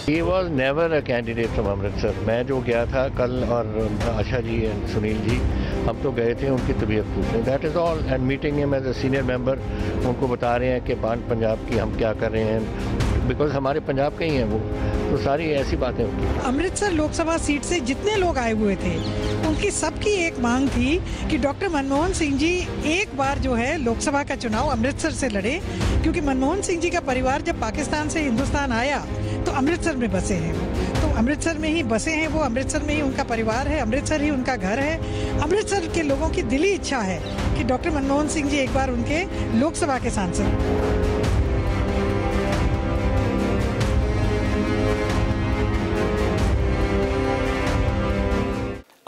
He was never a candidate from Amritsar. मैं जो गया था कल और आशा जी एंड सुनील जी, हम तो गए थे उनकी तबीयत पूछने, that is all. And meeting him as a senior member, उनको बता रहे हैं कि पान पंजाब की हम क्या कर रहे हैं, बिकॉज हमारे पंजाब के ही हैं वो, तो सारी ऐसी बातें होती। अमृतसर लोकसभा सीट से जितने लोग आए हुए थे उनकी सबकी एक मांग थी कि डॉक्टर मनमोहन सिंह जी एक बार जो है लोकसभा का चुनाव अमृतसर से लड़े, क्योंकि मनमोहन सिंह जी का परिवार जब पाकिस्तान से हिंदुस्तान आया तो अमृतसर में बसे हैं वो, तो अमृतसर में ही बसे हैं वो, अमृतसर में ही उनका परिवार है, अमृतसर ही उनका घर है। अमृतसर के लोगों की दिली इच्छा है कि डॉक्टर मनमोहन सिंह जी एक बार उनके लोकसभा के सांसद।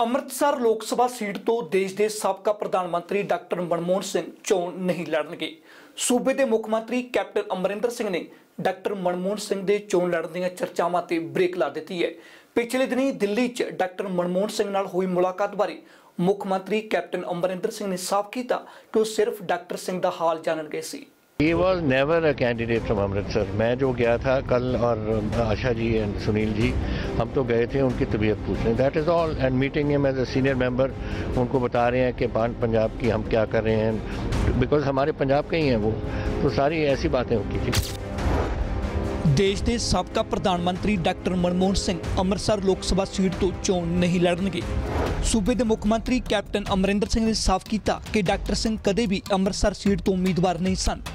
ਅੰਮ੍ਰਿਤਸਰ ਲੋਕ ਸਭਾ ਸੀਟ ਤੋਂ ਦੇਸ਼ ਦੇ ਸਾਬਕਾ ਪ੍ਰਧਾਨ ਮੰਤਰੀ ਡਾਕਟਰ ਮਨਮੋਹਨ ਸਿੰਘ ਚੋਣ ਨਹੀਂ ਲੜਨਗੇ। ਸੂਬੇ ਦੇ ਮੁੱਖ ਮੰਤਰੀ ਕੈਪਟਨ ਅਮਰਿੰਦਰ ਸਿੰਘ ਨੇ ਡਾਕਟਰ ਮਨਮੋਹਨ ਸਿੰਘ ਦੇ ਚੋਣ ਲੜਨ ਦੀਆਂ ਚਰਚਾਵਾਂ ਤੇ ਬ੍ਰੇਕ ਲਾ ਦਿੱਤੀ ਹੈ। ਪਿਛਲੇ ਦਿਨੀ ਦਿੱਲੀ 'ਚ ਡਾਕਟਰ ਮਨਮੋਹਨ ਸਿੰਘ ਨਾਲ ਹੋਈ ਮੁਲਾਕਾਤ ਬਾਰੇ ਮੁੱਖ ਮੰਤਰੀ ਕੈਪਟਨ ਅਮਰਿੰਦਰ ਸਿੰਘ ਨੇ ਸਾਫ਼ ਕੀਤਾ ਕਿ ਉਹ ਸਿਰਫ ਡਾਕਟਰ ਸਿੰਘ ਦਾ ਹਾਲ ਜਾਣਨ ਗਏ ਸੀ। He was never a candidate from Amritsar. मैं जो गया था कल और आशा जी एंड सुनील जी, हम तो गए थे उनकी तबीयत पूछने, that is all. And meeting him as a senior member, उनको बता रहे हैं कि पान पंजाब की हम क्या कर रहे हैं, बिकॉज हमारे पंजाब के ही हैं वो, तो सारी ऐसी बातें होती थी। देश के साबका प्रधानमंत्री डॉक्टर मनमोहन सिंह अमृतसर लोक सभा सीट तो चोण नहीं लड़नगे। सूबे के मुख्य मंत्री कैप्टन अमरिंदर सिंह ने साफ किया कि डॉक्टर सिंह कदे भी अमृतसर सीट तो उम्मीदवार नहीं सन।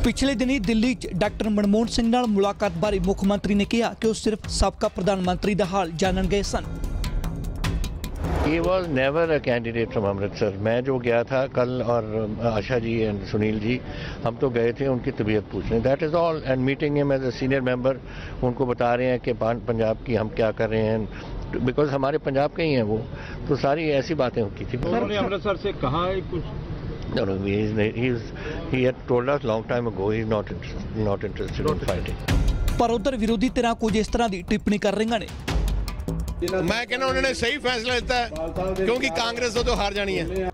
पिछले दिनी दिल्ली डॉक्टर मनमोहन सिंह नाल मुलाकात बारे मुख मंत्री ने कहा कि वो सिर्फ साबका प्रधानमंत्री का हाल जानन गए सन। He was never a candidate from Amritsar. मैं जो गया था कल और आशा जी एंड सुनील जी, हम तो गए थे उनकी तबीयत पूछने, that is all. And meeting him as a senior member, उनको बता रहे हैं कि पान पंजाब की हम क्या कर रहे हैं, बिकॉज हमारे पंजाब के ही हैं वो, तो सारी ऐसी बातें होती थी। उन्होंने अमृतसर से कहा है कुछ? No, he had told us long time ago he's not interested in fighting. पर उधर विरोधी धिरां कुछ इस तरह की टिप्पणी कर रही ने। मैं कहना उन्होंने सही फैसला लिया है, क्योंकि कांग्रेस तो हार जानी है।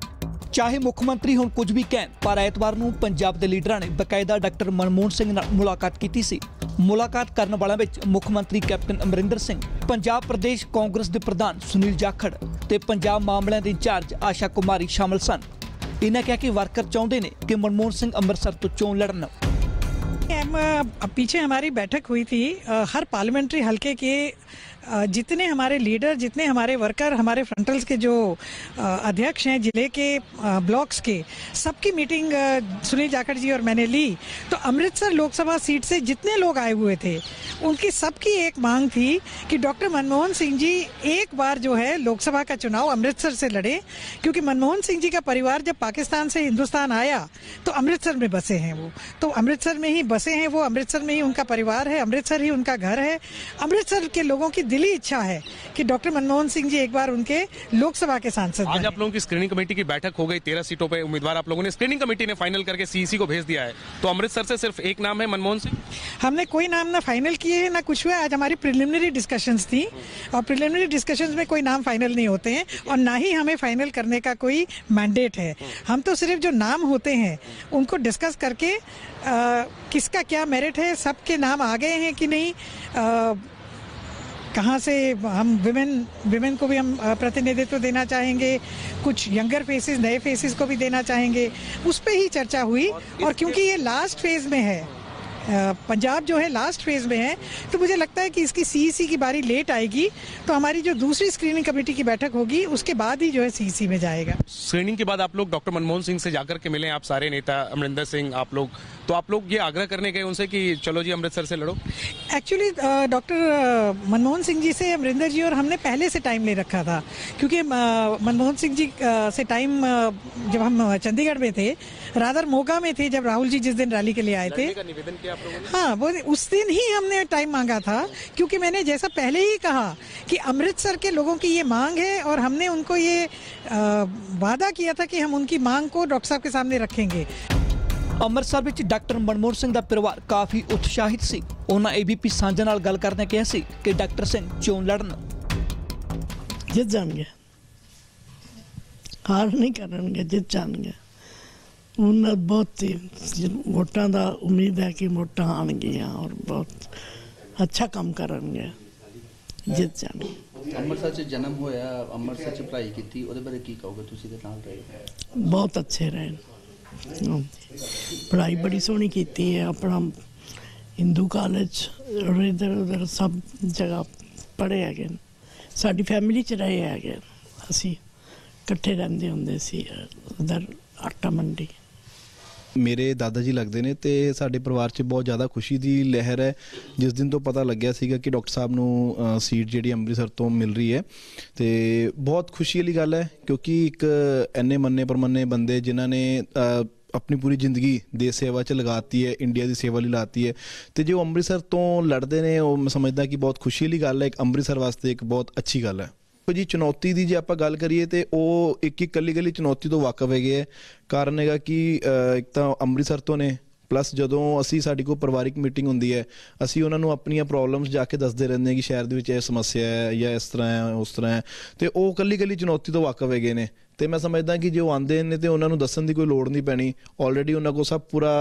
चाहे मुख्य मंत्री हुण कुछ भी कहन, पर एतवार नूं पंजाब दे लीडरां ने बकायदा डॉक्टर मनमोहन सिंह नाल मुलाकात की सी। मुलाकात करन वालियां विच मुख्य मंत्री कैप्टन अमरिंदर सिंह, पंजाब प्रदेश कांग्रेस के प्रधान सुनील जाखड़ ते पंजाब मामलों के इंचार्ज आशा कुमारी शामिल सन। इन्हें कहा कि वर्कर चाहते हैं कि मनमोहन सिंह अमृतसर तो चोन लड़न। पीछे हमारी बैठक हुई थी, हर पार्लियामेंट्री हलके के जितने हमारे लीडर, जितने हमारे वर्कर, हमारे फ्रंटल्स के जो अध्यक्ष हैं जिले के, ब्लॉक्स के, सबकी मीटिंग सुनील जाखड़ जी और मैंने ली। तो अमृतसर लोकसभा सीट से जितने लोग आए हुए थे उनकी सबकी एक मांग थी कि डॉक्टर मनमोहन सिंह जी एक बार जो है लोकसभा का चुनाव अमृतसर से लड़े, क्योंकि मनमोहन सिंह जी का परिवार जब पाकिस्तान से हिंदुस्तान आया तो अमृतसर में बसे हैं वो, तो अमृतसर में ही बसे हैं वो, अमृतसर में ही उनका परिवार है, अमृतसर ही उनका घर है। अमृतसर के लोगों की दिली इच्छा है कि डॉक्टर मनमोहन सिंह जी एक बार उनके लोकसभा के सांसद। आज आप लोगों की स्क्रीनिंग कमेटी की बैठक हो गई, 13 सीटों पे उम्मीदवार आप लोगों ने, स्क्रीनिंग कमेटी ने फाइनल करके सीईसी को भेज दिया है, तो अमृतसर से सिर्फ एक नाम है मनमोहन सिंह। हमने कोई नाम ना फाइनल किए हैं ना कुछ हुआ। आज हमारी प्रिलिमिनरी डिस्कशंस थी और प्रिलिमिनरी डिस्कशंस में कोई नाम फाइनल नहीं होते हैं और ना ही हमें फाइनल करने का कोई मैंडेट है। हम तो सिर्फ जो नाम होते हैं उनको डिस्कस करके किसका क्या मेरिट है, सबके नाम आ गए हैं कि नहीं, कहाँ से हम विमेन को भी हम प्रतिनिधित्व देना चाहेंगे, कुछ यंगर फेसेस, नए फेसेस को भी देना चाहेंगे, उस पर ही चर्चा हुई। और क्योंकि ये लास्ट फेज में है, पंजाब जो है लास्ट फेज में है, तो मुझे लगता है कि इसकी सीईसी की बारी लेट आएगी, तो हमारी जो दूसरी स्क्रीनिंग कमेटी की बैठक होगी उसके बाद ही जो है सीईसी में जाएगा। स्क्रीनिंग के बाद आप लोग डॉक्टर मनमोहन सिंह से जाकर के मिले, आप सारे नेता, अमरिंदर सिंह, आप लोग, तो आप लोग ये आग्रह करने गए उनसे कि चलो जी अमृतसर से लड़ो? एक्चुअली डॉक्टर मनमोहन सिंह जी से अमरिंदर जी और हमने पहले से टाइम ले रखा था, क्योंकि मनमोहन सिंह जी से टाइम जब हम चंडीगढ़ में थे, रादर मोगा में थे, जब राहुल जी जिस दिन रैली के लिए आए थे, निवेदन किया आप लोगों ने? हाँ, वो उस दिन ही हमने टाइम मांगा था, क्योंकि मैंने जैसा पहले ही कहा कि अमृतसर के लोगों की ये मांग है और हमने उनको ये वादा किया था कि हम उनकी मांग को डॉक्टर साहब के सामने रखेंगे। अमृतसर में डॉक्टर मनमोहन सिंह का परिवार काफ़ी उत्साहित सी। उन्होंने एबीपी सांझा नाल गल करदे कहा सी कि डॉक्टर सिंह चोन लड़न। जित जाएंगे, हार नहीं करेंगे, जित जाएंगे। उन्हें बहुत वोटां का उम्मीद है कि वोटां आउणगियां और बहुत अच्छा काम करनगे, जित जाणगे। ਅੰਮ੍ਰਿਤਸਰ 'ਚ ਜਨਮ ਹੋਇਆ, ਅੰਮ੍ਰਿਤਸਰ 'ਚ ਪੜ੍ਹਾਈ ਕੀਤੀ, ਉਹਦੇ ਬਾਰੇ ਕੀ ਕਹੋਗੇ ਤੁਸੀਂ ਦੇ ਨਾਲ ਰਹੇ? बहुत अच्छे रहे, पढ़ाई बड़ी सोहनी की है, अपना हिंदू कॉलेज और इधर उधर सब जगह पढ़े है। साडी फैमिली च रहे है, असी इकट्ठे रहंदे हुंदे सी उधर आटा मंडी। ਮੇਰੇ ਦਾਦਾ ਜੀ ਲੱਗਦੇ ਨੇ ਤੇ ਸਾਡੇ ਪਰਿਵਾਰ 'ਚ ਬਹੁਤ ਜ਼ਿਆਦਾ ਖੁਸ਼ੀ ਦੀ ਲਹਿਰ ਹੈ ਜਿਸ ਦਿਨ ਤੋਂ ਪਤਾ ਲੱਗਿਆ ਸੀਗਾ ਕਿ ਡਾਕਟਰ ਸਾਹਿਬ ਨੂੰ ਸੀਟ ਜਿਹੜੀ ਅੰਮ੍ਰਿਤਸਰ ਤੋਂ ਮਿਲ ਰਹੀ ਹੈ ਤੇ ਬਹੁਤ ਖੁਸ਼ੀ ਵਾਲੀ ਗੱਲ ਹੈ ਕਿਉਂਕਿ ਇੱਕ ਇੰਨੇ ਮੰਨੇ ਪਰਮੰਨੇ ਬੰਦੇ ਜਿਨ੍ਹਾਂ ਨੇ अपनी पूरी ज़िंदगी देश सेवा च लगाती है, इंडिया की सेवा लिए लाती है, तो जो अमृतसर तो लड़ते हैं वो मैं समझदा कि बहुत खुशी वाली गल है, एक अमृतसर वास्ते एक बहुत अच्छी गल है। तो जी चुनौती की जे आप गल करिए तो वो एक कली कली चुनौती तो वाकफ है। कारण है कि एक तो अमृतसर तो ने प्लस जदों असी साडी कोई परिवारिक मीटिंग होंदी है असी उन्होंने अपनियां प्रॉब्लम्स जाके दसदे रहंदे हैं कि शहर दे विच यह समस्या है या इस तरह है उस तरह है, तो वो कली कली चुनौती तो वाकफ है ने। तो मैं समझदा कि जो आते हैं तो उन्होंने दसन की कोई लोड़ नहीं पैनी, ऑलरेडी उन्होंने को सब पूरा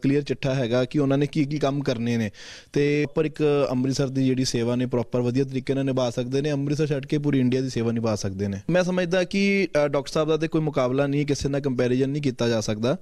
क्लीयर चिट्ठा है कि उन्होंने की काम करने ने, तो पर एक अमृतसर की जी सेवा ने प्रॉपर वधिया तरीके नाल निभा सकते हैं, अमृतसर छड्ड के पूरी इंडिया की सेवा निभा सकते हैं। मैं समझदा कि डॉक्टर साहब का तो कोई मुकाबला नहीं, किसी नाल कंपैरिजन नहीं किया जा सकता।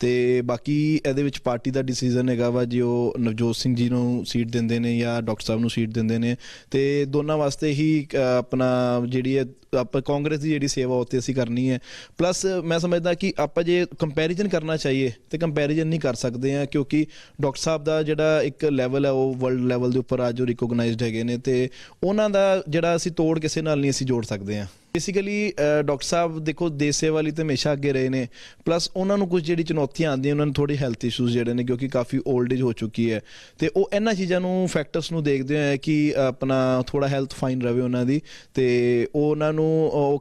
तो बाकी ये पार्टी का डिसीजन है वा जो नवजोत सिंह जी को सीट देंगे ने या डॉक्टर साहब को सीट देंगे ने, तो दोनों वास्ते ही अपना जी आप कांग्रेस की जी सेवा उत्ते असी करनी है। प्लस मैं समझदा कि आप जे कंपैरिजन करना चाहिए तो कंपैरिजन नहीं कर सकते हैं क्योंकि डॉक्टर साहब का जोड़ा एक लैवल है वो वर्ल्ड लैवल के उपर अज रिकोगनाइज्ड है ने, तो उन्होंने जोड़ा असी तोड़ किसी नाल नहीं असी जोड़ सकते हैं। बेसिकली डॉक्टर साहब देखो देश सेवा लिए तो हमेशा अगे रहे हैं, प्लस उन्होंने कुछ जी चुनौतियां आदि उन्होंने थोड़ी हैल्थ इशूज़ जोड़े ने क्योंकि काफ़ी ओल्ड एज हो चुकी है, तो वो इन्होंने चीज़ों फैक्टर्स को देखते हैं कि अपना थोड़ा हैल्थ फाइन रहे उन्होंने, तो उन्होंने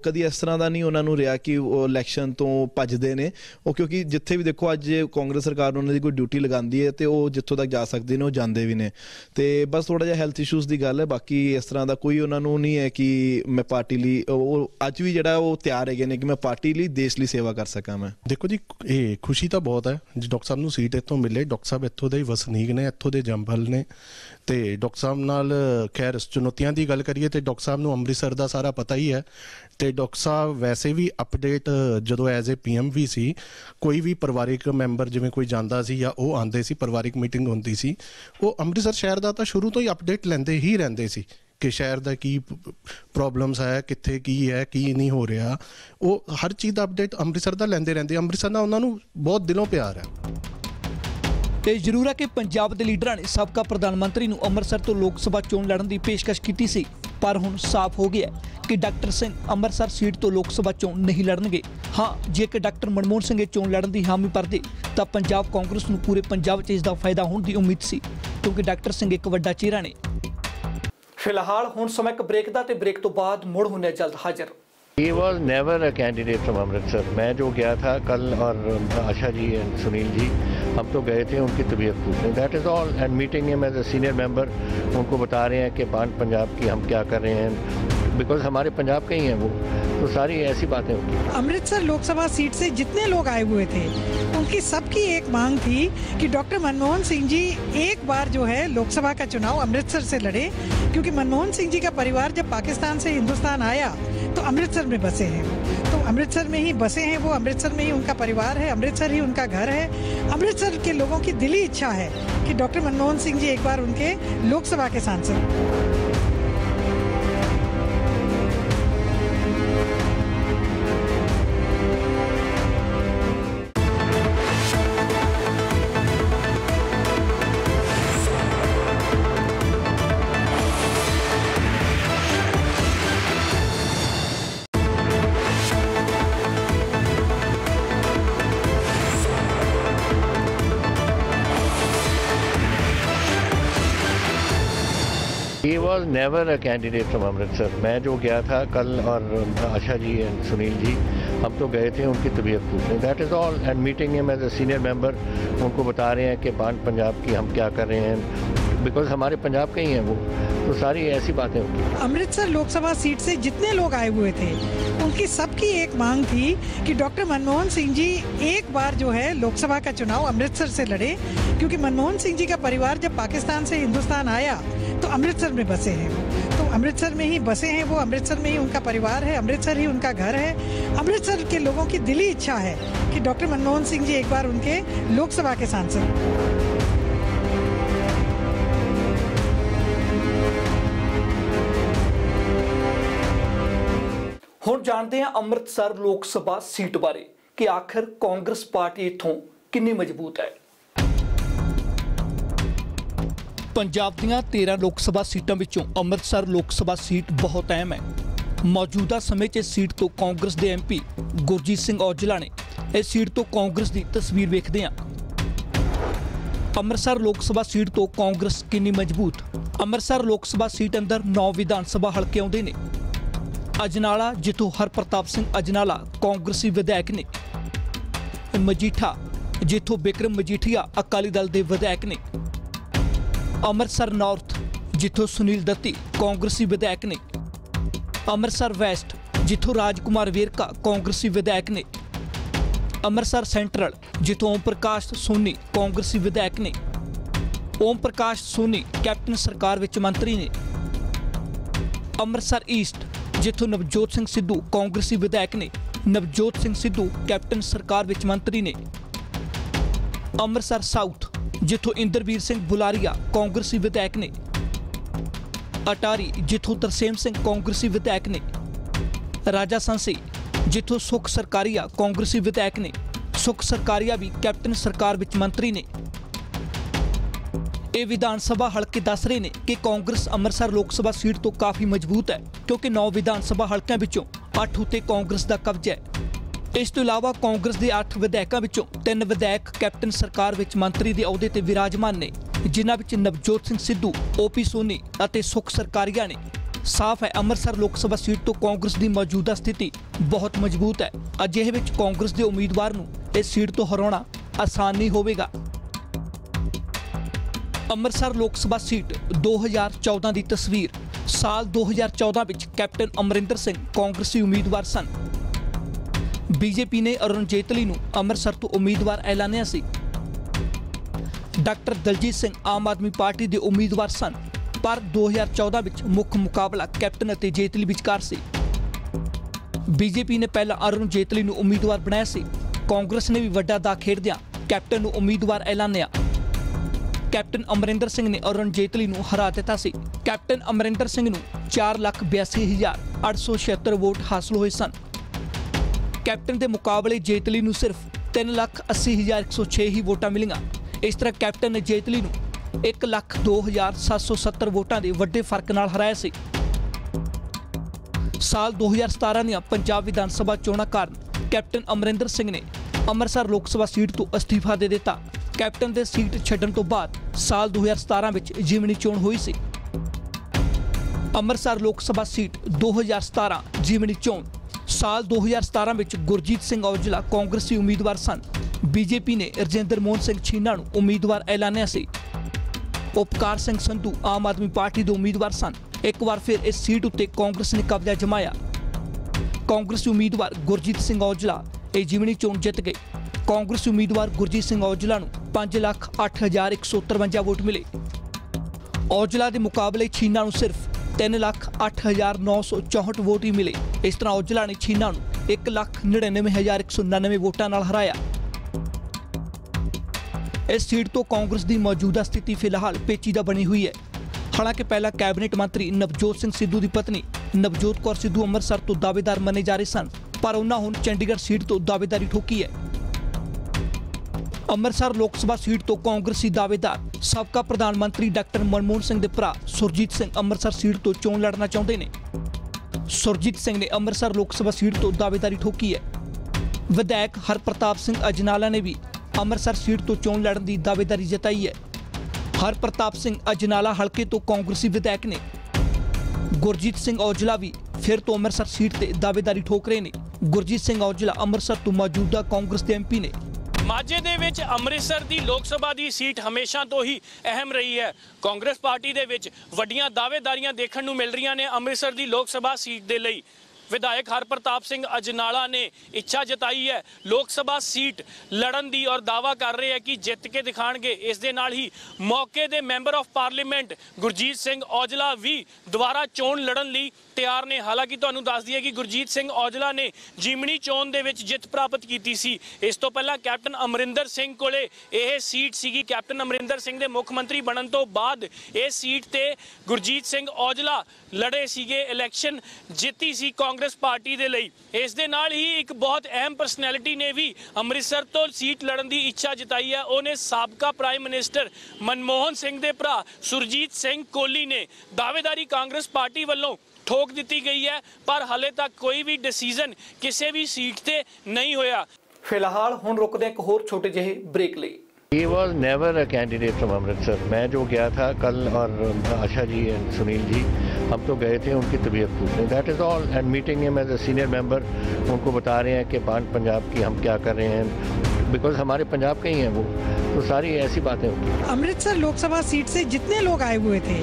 कभी इस तरह का नहीं उन्होंने रहा कि इलैक्शन तो भजते हैं वो, क्योंकि जिथे भी देखो अज कांग्रेस सरकार उन्होंने कोई ड्यूटी लगाती है तो वो जितों तक जा सकते हैं वो जाते भी ने, तो बस थोड़ा जिहा हैल्थ इशूज़ की गल है। बाकी इस तरह का कोई उन्होंने नहीं है कि मैं पार्टी लिए अज भी जो वो तैयार है कि मैं पार्टी लिए देश लिए सेवा कर सका। मैं देखो जी ये खुशी तो बहुत है जी डॉक्टर साहब को सीट इतों मिले, डॉक्टर साहब इतों के वसनीक ने, इतों के जंबल ने, तो डॉक्टर साहब नाल खैर चुनौतियों की गल करिए तो डॉक्टर साहब को अमृतसर का सारा पता ही है, तो डॉक्टर साहब वैसे भी अपडेट जो एज ए PM भी सी, कोई भी परिवारिक मैंबर जिमें कोई जाता सी या वो आते सी, परिवारिक मीटिंग होती सी, वो अमृतसर शहर का तो शुरू तो ही अपडेट लेंदे ही रहंदे सी कि शहर का की प्रॉब्लम्स है, कित्थे की है, की नहीं हो रहा, वो हर चीज़ का अपडेट अमृतसर का लेंदे रहंदे। अमृतसर का उन्होंने बहुत दिलों प्यार है। ਤੇ ਜ਼ਰੂਰ ਹੈ ਕਿ ਪੰਜਾਬ ਦੇ ਲੀਡਰਾਂ ਨੇ ਸਾਬਕਾ ਪ੍ਰਧਾਨ ਮੰਤਰੀ ਨੂੰ ਅੰਮ੍ਰਿਤਸਰ ਤੋਂ ਲੋਕ ਸਭਾ ਚੋਣ ਲੜਨ ਦੀ ਪੇਸ਼ਕਸ਼ ਕੀਤੀ ਸੀ, ਪਰ ਹੁਣ ਸਾਫ਼ ਹੋ ਗਿਆ ਕਿ ਡਾਕਟਰ ਸਿੰਘ ਅੰਮ੍ਰਿਤਸਰ ਸੀਟ ਤੋਂ ਲੋਕ ਸਭਾ ਚੋਣ ਨਹੀਂ ਲੜਨਗੇ। ਹਾਂ, ਜੇਕਰ ਡਾਕਟਰ ਮਨਮੋਹਨ ਸਿੰਘ ਇਹ ਚੋਣ ਲੜਨ ਦੀ ਹਾਮੀ ਭਰਦੇ ਤਾਂ ਪੰਜਾਬ ਕਾਂਗਰਸ ਨੂੰ ਪੂਰੇ ਪੰਜਾਬ 'ਚ ਇਸ ਦਾ ਫਾਇਦਾ ਹੋਣ ਦੀ ਉਮੀਦ ਸੀ ਕਿਉਂਕਿ ਡਾਕਟਰ ਸਿੰਘ ਇੱਕ ਵੱਡਾ ਚਿਹਰਾ ਨੇ। ਫਿਲਹਾਲ ਹੁਣ ਸਮਾਂ ਇੱਕ ਬ੍ਰੇਕ ਦਾ, ਤੇ ਬ੍ਰੇਕ ਤੋਂ ਬਾਅਦ ਮੁੜ ਹੁੰਦੇ ਜਲਦ ਹਾਜ਼ਰ। He was never a candidate from Amritsar. मैं जो गया था कल और आशा जी एंड सुनील जी हम तो गए थे उनकी तबीयत पूछने, that is all, and meeting him as a senior member, उनको बता रहे हैं कि पंजाब की हम क्या कर रहे हैं, बिकॉज हमारे पंजाब के ही हैं वो, तो सारी ऐसी बातें होती। अमृतसर लोकसभा सीट से जितने लोग आए हुए थे उनकी सबकी एक मांग थी कि डॉक्टर मनमोहन सिंह जी एक बार जो है लोकसभा का चुनाव अमृतसर से लड़े, क्योंकि मनमोहन सिंह जी का परिवार जब पाकिस्तान से हिंदुस्तान आया तो अमृतसर में बसे हैं, तो अमृतसर में ही बसे हैं वो, अमृतसर में ही उनका परिवार है, अमृतसर ही उनका घर है। अमृतसर के लोगों की दिली इच्छा है कि डॉक्टर मनमोहन सिंह जी एक बार उनके लोकसभा के सांसद। He was never a candidate from Amritsar. मैं जो गया था कल और आशा जी एंड सुनील जी हम तो गए थे उनकी तबीयत पूछने, that is all, and meeting him as a senior member, उनको बता रहे हैं कि पंजाब की हम क्या कर रहे हैं, बिकॉज हमारे पंजाब के ही हैं वो, तो सारी ऐसी बातें होती। अमृतसर लोकसभा सीट से जितने लोग आए हुए थे उनकी सबकी एक मांग थी कि डॉक्टर मनमोहन सिंह जी एक बार जो है लोकसभा का चुनाव अमृतसर से लड़े, क्योंकि मनमोहन सिंह जी का परिवार जब पाकिस्तान से हिंदुस्तान आया तो अमृतसर में बसे हैं वो, तो अमृतसर में ही बसे हैं वो, अमृतसर में ही उनका परिवार है, अमृतसर ही उनका घर है। अमृतसर के लोगों की दिली इच्छा है कि डॉक्टर मनमोहन सिंह जी एक बार उनके लोकसभा के सांसद। ਹੁਣ ਜਾਣਦੇ ਹਾਂ ਅੰਮ੍ਰਿਤਸਰ ਲੋਕ ਸਭਾ ਸੀਟ ਬਾਰੇ ਕਿ ਆਖਿਰ ਕਾਂਗਰਸ ਪਾਰਟੀ ਇੱਥੋਂ ਕਿੰਨੀ ਮਜ਼ਬੂਤ ਹੈ। ਪੰਜਾਬ ਦੀਆਂ 13 ਲੋਕ ਸਭਾ ਸੀਟਾਂ ਵਿੱਚੋਂ ਅੰਮ੍ਰਿਤਸਰ ਲੋਕ ਸਭਾ ਸੀਟ ਬਹੁਤ ਅਹਿਮ ਹੈ। ਮੌਜੂਦਾ ਸਮੇਂ 'ਚ ਇਸ ਸੀਟ ਤੋਂ ਕਾਂਗਰਸ ਦੇ ਐਮਪੀ ਗੁਰਜੀਤ ਸਿੰਘ ਔਜਲਾ ਨੇ ਇਸ ਸੀਟ ਤੋਂ ਕਾਂਗਰਸ ਦੀ ਤਸਵੀਰ ਵੇਖਦੇ ਹਾਂ। ਅੰਮ੍ਰਿਤਸਰ ਲੋਕ ਸਭਾ ਸੀਟ ਤੋਂ ਕਾਂਗਰਸ ਕਿੰਨੀ ਮਜ਼ਬੂਤ। ਅੰਮ੍ਰਿਤਸਰ ਲੋਕ ਸਭਾ ਸੀਟ ਅੰਦਰ 9 ਵਿਧਾਨ ਸਭਾ ਹਲਕੇ ਆਉਂਦੇ ਨੇ। ਅਜਨਾਲਾ ਜਿੱਥੋਂ ਹਰਪ੍ਰਤਾਪ ਸਿੰਘ ਅਜਨਾਲਾ ਕਾਂਗਰਸੀ ਵਿਧਾਇਕ ਨੇ, ਮਜੀਠਾ ਜਿੱਥੋਂ ਬਿਕਰਮ ਮਜੀਠੀਆ ਅਕਾਲੀ ਦਲ ਦੇ ਵਿਧਾਇਕ ਨੇ, ਅੰਮ੍ਰਿਤਸਰ ਨਾਰਥ ਜਿੱਥੋਂ ਸੁਨੀਲ ਦੱਤੀ ਕਾਂਗਰਸੀ ਵਿਧਾਇਕ ਨੇ, ਅੰਮ੍ਰਿਤਸਰ ਵੈਸਟ ਜਿੱਥੋਂ ਰਾਜਕੁਮਾਰ ਵੇਰਕਾ ਕਾਂਗਰਸੀ ਵਿਧਾਇਕ ਨੇ, ਅੰਮ੍ਰਿਤਸਰ ਸੈਂਟਰਲ ਜਿੱਥੋਂ ਓਮ ਪ੍ਰਕਾਸ਼ ਸੋਨੀ ਕਾਂਗਰਸੀ ਵਿਧਾਇਕ ਨੇ, ਓਮ ਪ੍ਰਕਾਸ਼ ਸੋਨੀ ਕੈਪਟਨ ਸਰਕਾਰ ਵਿੱਚ ਮੰਤਰੀ ਨੇ, ਅੰਮ੍ਰਿਤਸਰ ਈਸਟ ਜਿੱਥੋਂ ਨਵਜੋਤ ਸਿੰਘ ਸਿੱਧੂ ਕਾਂਗਰਸੀ ਵਿਧਾਇਕ ਨੇ, ਨਵਜੋਤ ਸਿੰਘ ਸਿੱਧੂ ਕੈਪਟਨ ਸਰਕਾਰ ਵਿੱਚ ਮੰਤਰੀ ਨੇ, ਅੰਮ੍ਰਿਤਸਰ ਸਾਊਥ ਜਿੱਥੋਂ ਇੰਦਰਵੀਰ ਸਿੰਘ ਬੁਲਾਰੀਆ ਕਾਂਗਰਸੀ ਵਿਧਾਇਕ ਨੇ, ਅਟਾਰੀ ਜਿੱਥੋਂ ਤਰਸੇਮ ਸਿੰਘ ਕਾਂਗਰਸੀ ਵਿਧਾਇਕ ਨੇ, ਰਾਜਾ ਸੰਸੀ ਜਿੱਥੋਂ ਸੁਖ ਸਰਕਾਰੀਆ ਕਾਂਗਰਸੀ ਵਿਧਾਇਕ ਨੇ, ਸੁਖ ਸਰਕਾਰੀਆ ਵੀ ਕੈਪਟਨ ਸਰਕਾਰ ਵਿੱਚ ਮੰਤਰੀ ਨੇ। ਇਹ ਵਿਧਾਨ ਸਭਾ ਹਲਕੇ ਦੱਸ ਰਹੇ ਨੇ ਕਿ ਕਾਂਗਰਸ ਅੰਮ੍ਰਿਤਸਰ ਲੋਕ ਸਭਾ ਸੀਟ ਤੋਂ ਕਾਫੀ ਮਜ਼ਬੂਤ ਹੈ ਕਿਉਂਕਿ 9 ਵਿਧਾਨ ਸਭਾ ਹਲਕਿਆਂ ਵਿੱਚੋਂ 8 ਉੱਤੇ ਕਾਂਗਰਸ ਦਾ ਕਬਜ਼ਾ ਹੈ। ਇਸ ਤੋਂ ਇਲਾਵਾ ਕਾਂਗਰਸ ਦੇ 8 ਵਿਧਾਇਕਾਂ ਵਿੱਚੋਂ 3 ਵਿਧਾਇਕ ਕੈਪਟਨ ਸਰਕਾਰ ਵਿੱਚ ਮੰਤਰੀ ਦੇ ਅਹੁਦੇ ਤੇ ਵਿਰਾਜਮਾਨ ਨੇ, ਜਿਨ੍ਹਾਂ ਵਿੱਚ ਨਵਜੋਤ ਸਿੰਘ ਸਿੱਧੂ, ਓਪੀ ਸੋਨੀ ਅਤੇ ਸੁਖ ਸਰਕਾਰੀਆ ਨੇ। ਸਾਫ਼ ਹੈ ਅੰਮ੍ਰਿਤਸਰ ਲੋਕ ਸਭਾ ਸੀਟ ਤੋਂ ਕਾਂਗਰਸ ਦੀ ਮੌਜੂਦਾ ਸਥਿਤੀ ਬਹੁਤ ਮਜ਼ਬੂਤ ਹੈ। ਅਜਿਹੇ ਵਿੱਚ ਕਾਂਗਰਸ ਦੇ ਉਮੀਦਵਾਰ ਨੂੰ ਇਸ ਸੀਟ ਤੋਂ ਹਰਾਉਣਾ ਆਸਾਨ ਨਹੀਂ ਹੋਵੇਗਾ। ਅੰਮ੍ਰਿਤਸਰ ਲੋਕ ਸਭਾ ਸੀਟ 2014 ਦੀ ਤਸਵੀਰ। ਸਾਲ 2014 ਵਿੱਚ ਕੈਪਟਨ ਅਮਰਿੰਦਰ ਸਿੰਘ ਕਾਂਗਰਸੀ ਉਮੀਦਵਾਰ ਸਨ। ਬੀਜੇਪੀ ਨੇ ਅਰੁਣ ਜੇਤਲੀ ਨੂੰ ਅੰਮ੍ਰਿਤਸਰ ਤੋਂ ਉਮੀਦਵਾਰ ਐਲਾਨਿਆ ਸੀ। ਡਾਕਟਰ ਦਲਜੀਤ ਸਿੰਘ ਆਮ ਆਦਮੀ ਪਾਰਟੀ ਦੇ ਉਮੀਦਵਾਰ ਸਨ, ਪਰ 2014 ਵਿੱਚ ਮੁੱਖ ਮੁਕਾਬਲਾ ਕੈਪਟਨ ਅਤੇ ਜੇਤਲੀ ਵਿਚਕਾਰ ਸੀ। ਬੀਜੇਪੀ ਨੇ ਪਹਿਲਾਂ ਅਰੁਣ ਜੇਤਲੀ ਨੂੰ ਉਮੀਦਵਾਰ ਬਣਾਇਆ ਸੀ। ਕਾਂਗਰਸ ਨੇ ਵੀ ਵੱਡਾ ਦਾ ਖੇਡਦਿਆਂ ਕੈਪਟਨ ਨੂੰ ਉਮੀਦਵਾਰ ਐਲਾਨਿਆ। ਕੈਪਟਨ ਅਮਰਿੰਦਰ ਸਿੰਘ ਨੇ ਅਰੁਣ ਜੇਤਲੀ ਨੂੰ ਹਰਾ ਦਿੱਤਾ ਸੀ। ਕੈਪਟਨ ਅਮਰਿੰਦਰ ਸਿੰਘ ਨੂੰ 4,82,876 ਵੋਟ ਹਾਸਲ ਹੋਏ ਸਨ। ਕੈਪਟਨ ਦੇ ਮੁਕਾਬਲੇ ਜੇਤਲੀ ਨੂੰ ਸਿਰਫ 3,80,106 ਹੀ ਵੋਟਾਂ ਮਿਲੀਆਂ। ਇਸ ਤਰ੍ਹਾਂ ਕੈਪਟਨ ਨੇ ਜੇਤਲੀ ਨੂੰ 1,02,770 ਵੋਟਾਂ ਦੇ ਵੱਡੇ ਫਰਕ ਨਾਲ ਹਰਾਇਆ ਸੀ। ਸਾਲ 2017 ਦੀਆਂ ਪੰਜਾਬ ਵਿਧਾਨ ਸਭਾ ਚੋਣਾਂ ਕਾਰਨ ਕੈਪਟਨ ਅਮਰਿੰਦਰ ਸਿੰਘ ਨੇ ਅੰਮ੍ਰਿਤਸਰ ਲੋਕ ਸਭਾ ਸੀਟ ਤੋਂ ਅਸਤੀਫਾ ਦੇ ਦਿੱਤਾ। ਕੈਪਟਨ ਦੇ ਸੀਟ ਛੱਡਣ ਤੋਂ ਬਾਅਦ ਸਾਲ 2017 ਵਿੱਚ ਜਿਮਣੀ ਚੋਣ ਹੋਈ ਸੀ। ਅੰਮ੍ਰਿਤਸਰ ਲੋਕ ਸਭਾ ਸੀਟ 2017 ਜਿਮਣੀ ਚੋਣ। ਸਾਲ 2017 ਵਿੱਚ ਗੁਰਜੀਤ ਸਿੰਘ ਔਜਲਾ ਕਾਂਗਰਸੀ ਉਮੀਦਵਾਰ ਸਨ। ਬੀਜੇਪੀ ਨੇ ਰਜਿੰਦਰ ਮੋਹਨ ਸਿੰਘ ਛੀਨਾ ਨੂੰ ਉਮੀਦਵਾਰ ਐਲਾਨਿਆ ਸੀ। ਉਪਕਾਰ ਸਿੰਘ ਸੰਧੂ ਆਮ ਆਦਮੀ ਪਾਰਟੀ ਦੇ ਉਮੀਦਵਾਰ ਸਨ। ਇੱਕ ਵਾਰ ਫਿਰ ਇਸ ਸੀਟ ਉੱਤੇ ਕਾਂਗਰਸ ਨੇ ਕਬਜ਼ਾ ਜਮਾਇਆ। ਕਾਂਗਰਸੀ ਉਮੀਦਵਾਰ ਗੁਰਜੀਤ ਸਿੰਘ ਔਜਲਾ ਇਹ ਜਿਮਣੀ ਚੋਣ ਜਿੱਤ ਗਏ। ਕਾਂਗਰਸੀ ਉਮੀਦਵਾਰ ਗੁਰਜੀਤ ਸਿੰਘ ਔਜਲਾ ਨੂੰ 5,08,153 ਵੋਟ ਮਿਲੇ। ਔਜਲਾ ਦੇ ਮੁਕਾਬਲੇ ਛੀਨਾ ਨੂੰ ਸਿਰਫ 3,08,964 ਵੋਟ ਹੀ ਮਿਲੇ। ਇਸ ਤਰ੍ਹਾਂ ਔਜਲਾ ਨੇ ਛੀਨਾ ਨੂੰ 1,99,199 ਵੋਟਾਂ ਨਾਲ ਹਰਾਇਆ। ਇਸ ਸੀਟ ਤੋਂ ਕਾਂਗਰਸ ਦੀ ਮੌਜੂਦਾ ਸਥਿਤੀ ਫਿਲਹਾਲ ਪੇਚੀਦਾ ਬਣੀ ਹੋਈ ਹੈ। ਹਾਲਾਂਕਿ ਪਹਿਲਾਂ ਕੈਬਨਿਟ ਮੰਤਰੀ ਨਵਜੋਤ ਸਿੰਘ ਸਿੱਧੂ ਦੀ ਪਤਨੀ ਨਵਜੋਤ ਕੌਰ ਸਿੱਧੂ ਅੰਮ੍ਰਿਤਸਰ ਤੋਂ ਦਾਅਵੇਦਾਰ ਮੰਨੇ ਜਾ ਰਹੇ ਸਨ, ਪਰ ਉਹਨਾਂ ਹੁਣ ਚੰਡੀਗੜ੍ਹ ਸੀਟ ਤੋਂ ਦਾਅਵੇਦਾਰੀ ਠੋਕੀ ਹੈ। ਅੰਮ੍ਰਿਤਸਰ ਲੋਕ ਸਭਾ ਸੀਟ ਤੋਂ ਕਾਂਗਰਸੀ ਦਾਅਵੇਦਾਰ ਸਾਬਕਾ ਪ੍ਰਧਾਨ ਮੰਤਰੀ ਡਾਕਟਰ ਮਨਮੋਹਨ ਸਿੰਘ ਦੇ ਭਰਾ ਸੁਰਜੀਤ ਸਿੰਘ ਅੰਮ੍ਰਿਤਸਰ ਸੀਟ ਤੋਂ ਚੋਣ ਲੜਨਾ ਚਾਹੁੰਦੇ ਨੇ। ਸੁਰਜੀਤ ਸਿੰਘ ਨੇ ਅੰਮ੍ਰਿਤਸਰ ਲੋਕ ਸਭਾ ਸੀਟ ਤੋਂ ਦਾਅਵੇਦਾਰੀ ਠੋਕੀ ਹੈ। ਵਿਧਾਇਕ ਹਰਪ੍ਰਤਾਪ ਸਿੰਘ ਅਜਨਾਲਾ ਨੇ ਵੀ ਅੰਮ੍ਰਿਤਸਰ ਸੀਟ ਤੋਂ ਚੋਣ ਲੜਨ ਦੀ ਦਾਅਵੇਦਾਰੀ ਜਤਾਈ ਹੈ। ਹਰਪ੍ਰਤਾਪ ਸਿੰਘ ਅਜਨਾਲਾ ਹਲਕੇ ਤੋਂ ਕਾਂਗਰਸੀ ਵਿਧਾਇਕ ਨੇ। ਗੁਰਜੀਤ ਸਿੰਘ ਔਜਲਾ ਵੀ ਫਿਰ ਤੋਂ ਅੰਮ੍ਰਿਤਸਰ ਸੀਟ ਤੇ ਦਾਅਵੇਦਾਰੀ ਠੋਕ ਰਹੇ ਨੇ। ਗੁਰਜੀਤ ਸਿੰਘ ਔਜਲਾ ਅੰਮ੍ਰਿਤਸਰ ਤੋਂ ਮੌਜੂਦਾ ਕਾਂਗਰਸ ਦੇ ਐਮਪੀ ਨੇ। ਮਾਝੇ ਦੇ ਵਿੱਚ ਅੰਮ੍ਰਿਤਸਰ ਦੀ ਲੋਕ ਸਭਾ ਦੀ ਸੀਟ ਹਮੇਸ਼ਾ ਤੋਂ ਹੀ ਅਹਿਮ ਰਹੀ ਹੈ। ਕਾਂਗਰਸ ਪਾਰਟੀ ਦੇ ਵਿੱਚ ਵੱਡੀਆਂ ਦਾਅਵੇਦਾਰੀਆਂ ਦੇਖਣ ਨੂੰ ਮਿਲ ਰਹੀਆਂ ਨੇ ਅੰਮ੍ਰਿਤਸਰ ਦੀ ਲੋਕ ਸਭਾ ਸੀਟ ਦੇ ਲਈ। विधायक हरप्रताप सिंह अजनाला ने इच्छा जताई है लोक सभा सीट लड़न दी और दावा कर रहे हैं कि जित के दिखाणगे। इस दे नाल ही मौके दे member of parliament Gurjeet Singh Aujla भी दोबारा चोण लड़न लई तैयार ने। हालांकि तुहानूं दस दईए कि गुरजीत सिंह औजला ने जीमनी चोण दे विच जित प्राप्त कीती सी। इस तो पहला कैप्टन अमरिंदर सिंह कोले यह सीट सीगी। कैप्टन अमरिंदर सिंह दे मुख मंत्री बनन तो बाद इस सीट ते गुरजीत सिंह औजला लड़े सीगे, इलैक्शन जीती सी कांग्रेस पार्टी दे लई। इस दे नाल ही एक बहुत अहम पर्सनैलिटी ने भी अमृतसर तो सीट लड़न की इच्छा जताई है। उन्हें साबका प्राइम मिनिस्टर मनमोहन सिंह दे भरा सुरजीत सिंह कोहली ने। दावेदारी कांग्रेस पार्टी वालों ठोक दी गई है, पर हाले तक कोई भी डिसीजन किसी भी सीट ते नहीं होया। फिलहाल हुण रुकदे एक होर छोटे जिहे ब्रेक लई। He was never a candidate from Amritsar. मैं जो गया था कल और आशा जी एंड सुनील जी हम तो गए थे उनकी तबीयत पूछने। That is all and meeting him as a senior member. उनको बता रहे हैं कि पान पंजाब की हम क्या कर रहे हैं, बिकॉज हमारे पंजाब के ही हैं वो, तो सारी ऐसी बातें होती। अमृतसर लोकसभा सीट से जितने लोग आए हुए थे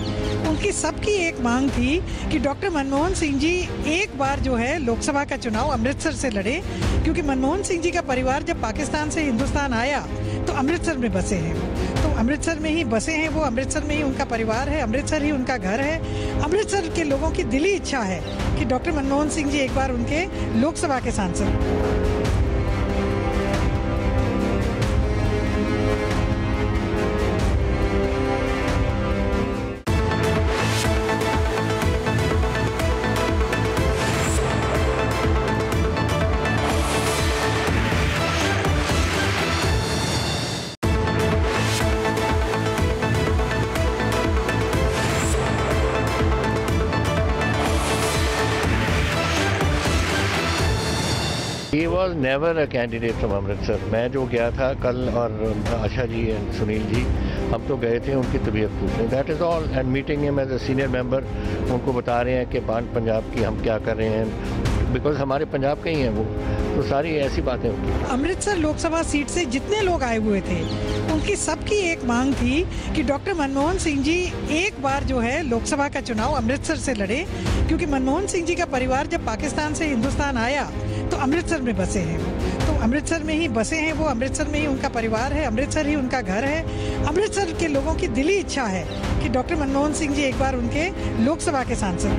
उनकी सबकी एक मांग थी कि डॉक्टर मनमोहन सिंह जी एक बार जो है लोकसभा का चुनाव अमृतसर से लड़े, क्योंकि मनमोहन सिंह जी का परिवार जब पाकिस्तान से हिंदुस्तान आया तो अमृतसर में बसे हैं। तो अमृतसर में ही बसे हैं वो, अमृतसर में ही उनका परिवार है, अमृतसर ही उनका घर है। अमृतसर के लोगों की दिली इच्छा है कि डॉक्टर मनमोहन सिंह जी एक बार उनके लोकसभा के सांसद। He was never a candidate from Amritsar. मैं जो गया था कल और आशा जी एंड सुनील जी हम तो गए थे उनकी तबीयत पूछने। That is all and meeting him as a senior member. उनको बता रहे हैं कि पान पंजाब की हम क्या कर रहे हैं, बिकॉज हमारे पंजाब के ही हैं वो, तो सारी ऐसी बातें होती। अमृतसर लोकसभा सीट से जितने लोग आए हुए थे उनकी सबकी एक मांग थी कि डॉक्टर मनमोहन सिंह जी एक बार जो है लोकसभा का चुनाव अमृतसर से लड़े, क्योंकि मनमोहन सिंह जी का परिवार जब पाकिस्तान से हिंदुस्तान आया तो अमृतसर में बसे हैं। तो अमृतसर में ही बसे हैं वो, अमृतसर में ही उनका परिवार है, अमृतसर ही उनका घर है। अमृतसर के लोगों की दिली इच्छा है कि डॉक्टर मनमोहन सिंह जी एक बार उनके लोकसभा के सांसद।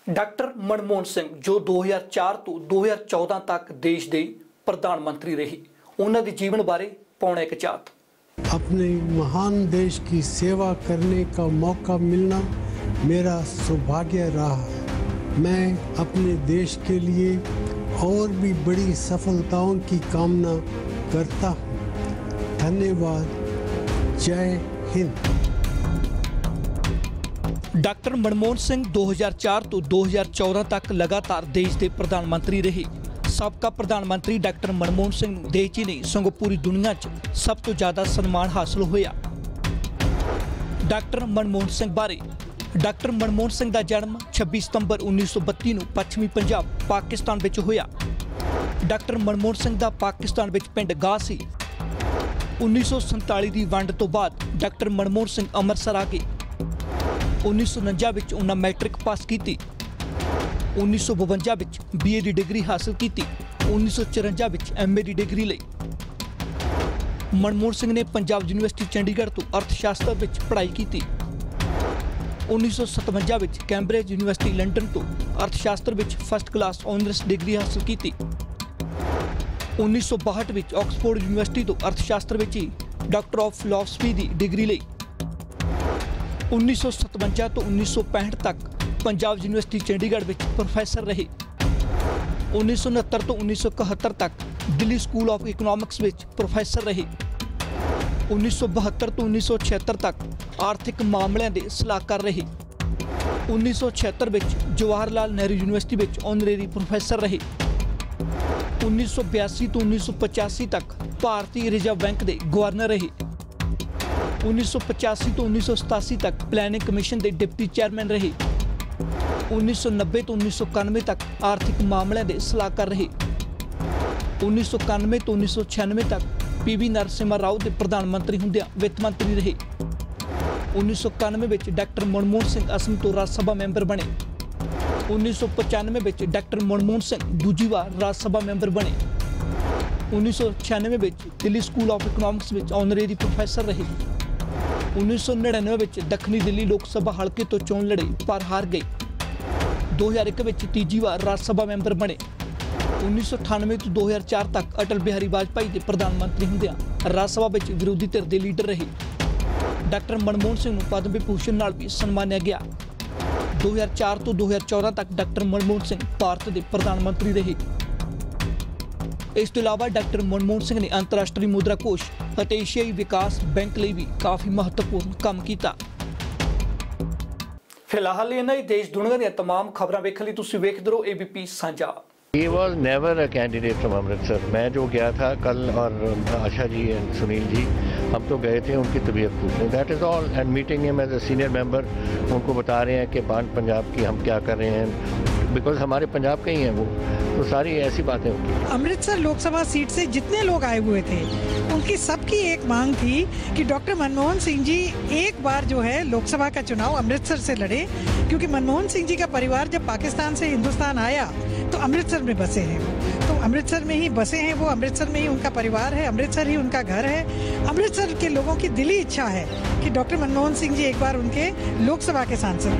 डॉक्टर मनमोहन सिंह जो 2004 तो 2014 तक देश के प्रधानमंत्री रहे, उन्होंने जीवन बारे पौने एक चाहत। अपने महान देश की सेवा करने का मौका मिलना मेरा सौभाग्य रहा है। मैं अपने देश के लिए और भी बड़ी सफलताओं की कामना करता हूँ। धन्यवाद। जय हिंद। डॉक्टर मनमोहन सिंह 2004 तो 2014 तक लगातार देश के प्रधानमंत्री रहे। साबका प्रधानमंत्री डॉक्टर मनमोहन सिंह नूं देश ही नहीं सगों पूरी दुनिया च सब तो ज्यादा सम्मान हासिल होया। डॉक्टर मनमोहन सिंह बारे। डॉक्टर मनमोहन सिंह का जन्म 26 सितंबर 1932 नूं पश्चिमी पंजाब पाकिस्तान विच होया। डॉक्टर मनमोहन सिंह का पाकिस्तान विच पिंड गाह सी। 1947 की वंड तो बाद डॉक्टर मनमोहन सिंह अमृतसर आ गए। 1949 विच उन्हें मैट्रिक पास की। 1952 विच BA की डिग्री हासिल की। 1954 विच MA की डिग्री लई। मनमोहन सिंह ने पंजाब यूनिवर्सिटी चंडीगढ़ तो अर्थशास्त्र विच पढ़ाई की। 1957 विच कैम्ब्रिज यूनिवर्सिटी लंडन तो अर्थशास्त्र which first class honours degree हासिल की। 1962 विच ऑक्सफोर्ड यूनिवर्सिटी तो अर्थशास्त्र विच ही डॉक्टर ऑफ फिलॉसफी की डिग्री लई। 1957 तो 1965 तक पंजाब यूनिवर्सिटी चंडीगढ़ में प्रोफैसर रहे। 1969 तो 1971 तक दिल्ली स्कूल ऑफ इकोनॉमिक्स में प्रोफैसर रहे। 1972 तो 1976 तक आर्थिक मामलों के सलाहकार रहे। 1976 में जवाहरलाल नेहरू यूनिवर्सिटी में ऑनरेरी प्रोफैसर रहे। 1982 तो 1985 तक भारतीय रिजर्व बैंक के गवर्नर रहे। 1985 तो 1987 तक प्लानिंग कमीशन के डिप्टी चेयरमैन रहे। 1990 तो 1991 तक आर्थिक मामलों के सलाहकार रहे। 1991 तो 1996 तक PV ਨਰਸਿਮਹਾ ਰਾਓ ਦੇ ਪ੍ਰਧਾਨ ਮੰਤਰੀ ਹੁੰਦਿਆਂ ਵਿੱਤ ਮੰਤਰੀ ਰਹੇ। 1991 ਵਿੱਚ ਡਾਕਟਰ ਮਨਮੋਹਨ ਸਿੰਘ ਅਸਮ ਤੋਂ ਰਾਜ ਸਭਾ ਮੈਂਬਰ ਬਣੇ। 1995 ਵਿੱਚ ਡਾਕਟਰ ਮਨਮੋਹਨ ਸਿੰਘ ਦੂਜੀ ਵਾਰ ਰਾਜ ਸਭਾ ਮੈਂਬਰ ਬਣੇ। 1996 ਵਿੱਚ ਦਿੱਲੀ ਸਕੂਲ ਆਫ ਇਕਨੋਮਿਕਸ ਵਿੱਚ ਆਨਰੇਰੀ ਪ੍ਰੋਫੈਸਰ ਰਹੇ। 1999 ਵਿੱਚ ਦੱਖਣੀ ਦਿੱਲੀ ਲੋਕ ਸਭਾ ਹਲਕੇ ਤੋਂ ਚੋਣ ਲੜੇ ਪਰ ਹਾਰ ਗਏ। 2001 ਵਿੱਚ ਤੀਜੀ ਵਾਰ ਰਾਜ ਸਭਾ ਮੈਂਬਰ ਬਣੇ। 1998 ਤੋਂ 2004 ਤੱਕ ਅਟਲ ਬਿਹਾਰੀ ਵਾਜਪਾਈ ਦੇ ਪ੍ਰਧਾਨ ਮੰਤਰੀ ਹੁੰਦਿਆਂ ਰਾਜ ਸਭਾ ਵਿੱਚ ਵਿਰੋਧੀ ਧਿਰ ਦੇ ਲੀਡਰ ਰਹੇ। ਡਾਕਟਰ ਮਨਮੋਹਨ ਸਿੰਘ ਨੂੰ ਪਦਮ ਵਿਭੂਸ਼ਣ ਨਾਲ ਵੀ ਸਨਮਾਨਿਆ ਗਿਆ। 2004 ਤੋਂ 2014 ਤੱਕ ਡਾਕਟਰ ਮਨਮੋਹਨ ਸਿੰਘ ਭਾਰਤ ਦੇ ਪ੍ਰਧਾਨ ਮੰਤਰੀ ਰਹੇ। ਇਸ ਤੋਂ ਇਲਾਵਾ ਡਾਕਟਰ ਮਨਮੋਹਨ ਸਿੰਘ ਨੇ ਅੰਤਰਰਾਸ਼ਟਰੀ ਮੁਦਰਾ ਕੋਸ਼ ਅਤੇ ਏਸ਼ੀਆਈ ਵਿਕਾਸ ਬੈਂਕ ਲਈ ਵੀ ਕਾਫੀ ਮਹੱਤਵਪੂਰਨ ਕੰਮ ਕੀਤਾ। ਫਿਲਹਾਲ ਇਹਨਾਂ ਹੀ ਦੇਸ਼ ਦੁਨੀਆ ਦੀਆਂ तमाम ਖਬਰਾਂ ਵੇਖਣ ਲਈ ਤੁਸੀਂ ਵੇਖਦੇ ਰਹੋ ABP ਸਾਂਝਾ। He was never a candidate from Amritsar. मैं जो गया था कल और आशा जी एंड सुनील जी हम तो गए थे उनकी तबीयत पूछने, that is all. And meeting him as a senior member, उनको बता रहे हैं कि पंजाब की हम क्या कर रहे हैं, बिकॉज हमारे पंजाब के ही हैं वो, तो सारी ऐसी बातें होती। अमृतसर लोकसभा सीट से जितने लोग आए हुए थे उनकी सबकी एक मांग थी कि डॉक्टर मनमोहन सिंह जी एक बार जो है लोकसभा का चुनाव अमृतसर से लड़े, क्योंकि मनमोहन सिंह जी का परिवार जब पाकिस्तान से हिंदुस्तान आया तो अमृतसर में बसे हैं, तो अमृतसर में ही बसे हैं वो, अमृतसर में ही उनका परिवार है, अमृतसर ही उनका घर है। अमृतसर के लोगों की दिली इच्छा है कि डॉक्टर मनमोहन सिंह जी एक बार उनके लोकसभा के सांसद।